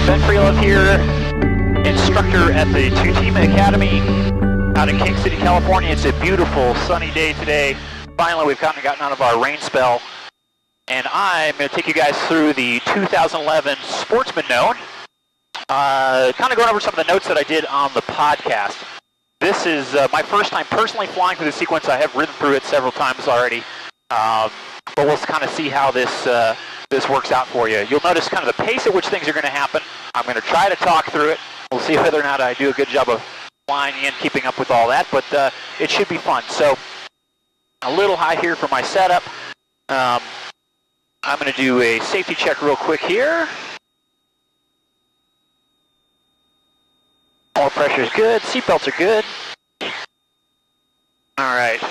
Ben Freelove here, instructor at the Tutima Academy out in King City, California. It's a beautiful sunny day today. Finally, we've gotten out of our rain spell. And I'm going to take you guys through the 2011 Sportsman Known. Kind of going over some of the notes that I did on the podcast. This is my first time personally flying through the sequence. I have ridden through it several times already. But we'll kind of see how this works out for you. You'll notice kind of the pace at which things are going to happen. I'm going to try to talk through it. We'll see whether or not I do a good job of flying in, keeping up with all that. But it should be fun. So a little high here for my setup. I'm going to do a safety check real quick here. Oil pressure is good. Seatbelts are good. All right.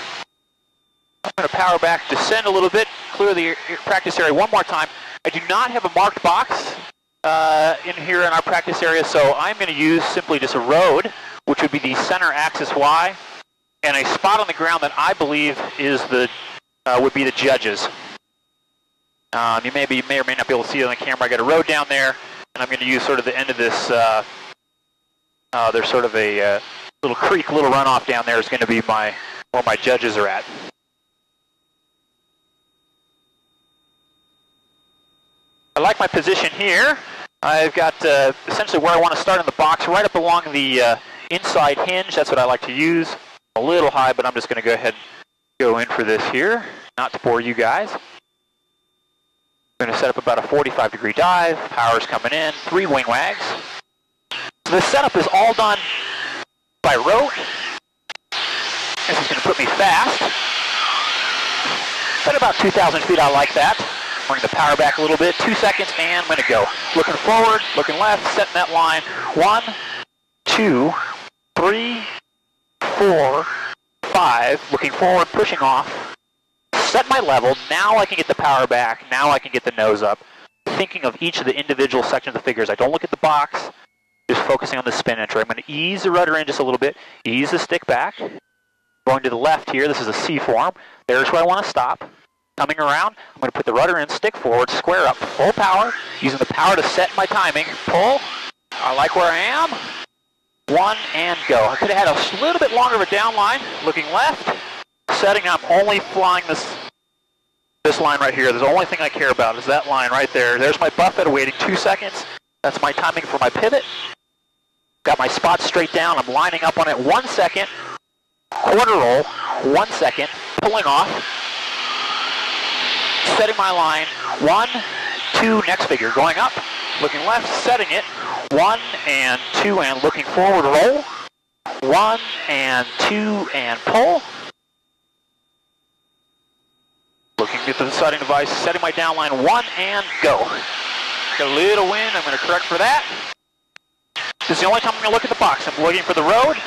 I'm going to power back, descend a little bit, clear the practice area one more time. I do not have a marked box in here in our practice area, so I'm going to use simply just a road, which would be the center axis Y, and a spot on the ground that I believe is would be the judges. You may or may not be able to see it on the camera. I got a road down there, and I'm going to use sort of the end of this. There's sort of a little creek, little runoff down there is going to be where my judges are at. I like my position here. I've got essentially where I want to start in the box, right up along the inside hinge. That's what I like to use. A little high, but I'm just going to go ahead and go in for this here, not to bore you guys. I'm going to set up about a 45-degree dive. Power's coming in. 3 wing wags. So the setup is all done by rote. This is going to put me fast. At about 2,000 feet, I like that. Bring the power back a little bit. 2 seconds, and I'm going to go. Looking forward, looking left, setting that line. 1, 2, 3, 4, 5. Looking forward, pushing off. Set my level. Now I can get the power back. Now I can get the nose up. Thinking of each of the individual sections of the figures. I don't look at the box. Just focusing on the spin entry. I'm going to ease the rudder in just a little bit. Ease the stick back. Going to the left here. This is a C form. There's where I want to stop. Coming around, I'm going to put the rudder in, stick forward, square up, full power, using the power to set my timing. Pull. I like where I am. 1 and go. I could have had a little bit longer of a down line. Looking left. Setting. I'm only flying this line right here. The only thing I care about is that line right there. There's my buffet awaiting 2 seconds. That's my timing for my pivot. Got my spot straight down. I'm lining up on it. 1 second. Quarter roll. 1 second. Pulling off. Setting my line. 1, 2, next figure. Going up. Looking left. Setting it. 1 and 2 and looking forward. Roll. 1 and 2 and pull. Looking at the deciding device. Setting my downline. 1 and go. Got a little wind. I'm going to correct for that. This is the only time I'm going to look at the box. I'm looking for the road.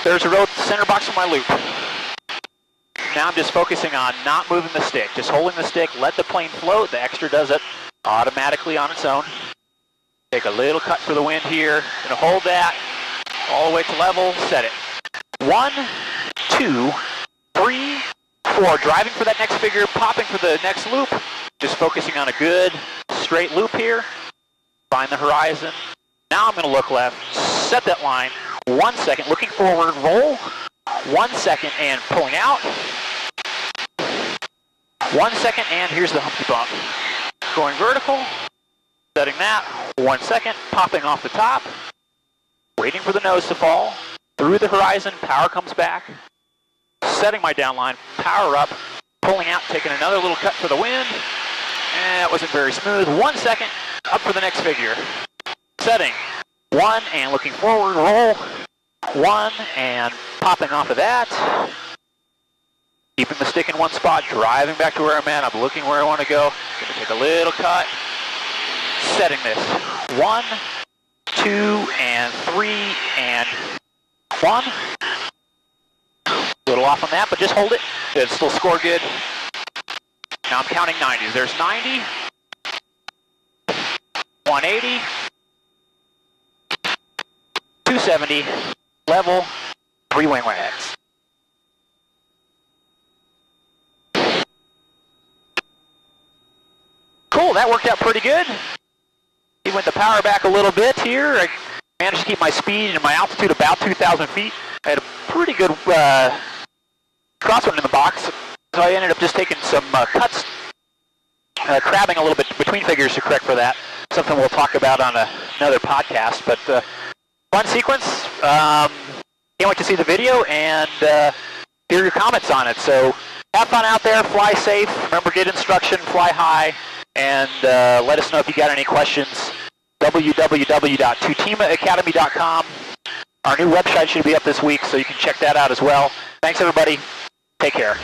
There's a road center box of my loop. Now I'm just focusing on not moving the stick. Just holding the stick. Let the plane float. The extra does it automatically on its own. Take a little cut for the wind here. Going to hold that all the way to level. Set it. 1, 2, 3, 4. Driving for that next figure. Popping for the next loop. Just focusing on a good straight loop here. Find the horizon. Now I'm going to look left. Set that line. 1 second. Looking forward. Roll. 1 second and pulling out. 1 second and here's the Humpty Bump. Going vertical. Setting that. 1 second. Popping off the top. Waiting for the nose to fall. Through the horizon. Power comes back. Setting my downline. Power up. Pulling out. Taking another little cut for the wind. That wasn't very smooth. 1 second. Up for the next figure. Setting. 1 and looking forward. Roll. 1 and popping off of that. Keeping the stick in one spot. Driving back to where I'm at. I'm looking where I want to go. Going to take a little cut. Setting this. 1, 2, and 3, and 1. A little off on that, but just hold it. It'll still score good. Now I'm counting 90s. There's 90. 180. 270. Level. 3 wing wags. Cool, that worked out pretty good. Even went the power back a little bit here. I managed to keep my speed and my altitude about 2,000 feet. I had a pretty good crosswind in the box, so I ended up just taking some cuts, crabbing a little bit between figures to correct for that. Something we'll talk about on another podcast, but fun sequence. Can't wait to see the video and hear your comments on it. So have fun out there, fly safe, remember get instruction, fly high, and let us know if you got any questions. www.tutimaacademy.com. Our new website should be up this week, so you can check that out as well. Thanks, everybody. Take care.